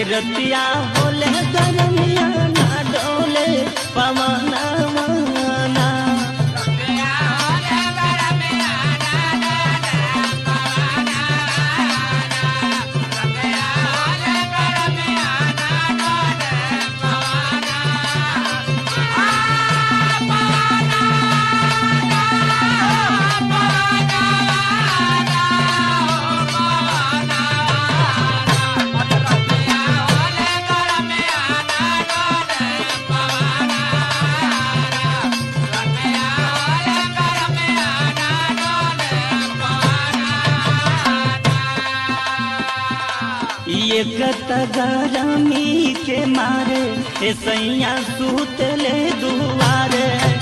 रतिया होले गरमिया ना डोले पवना माना एक गरमी के मारे सैया सूतले दुआरे।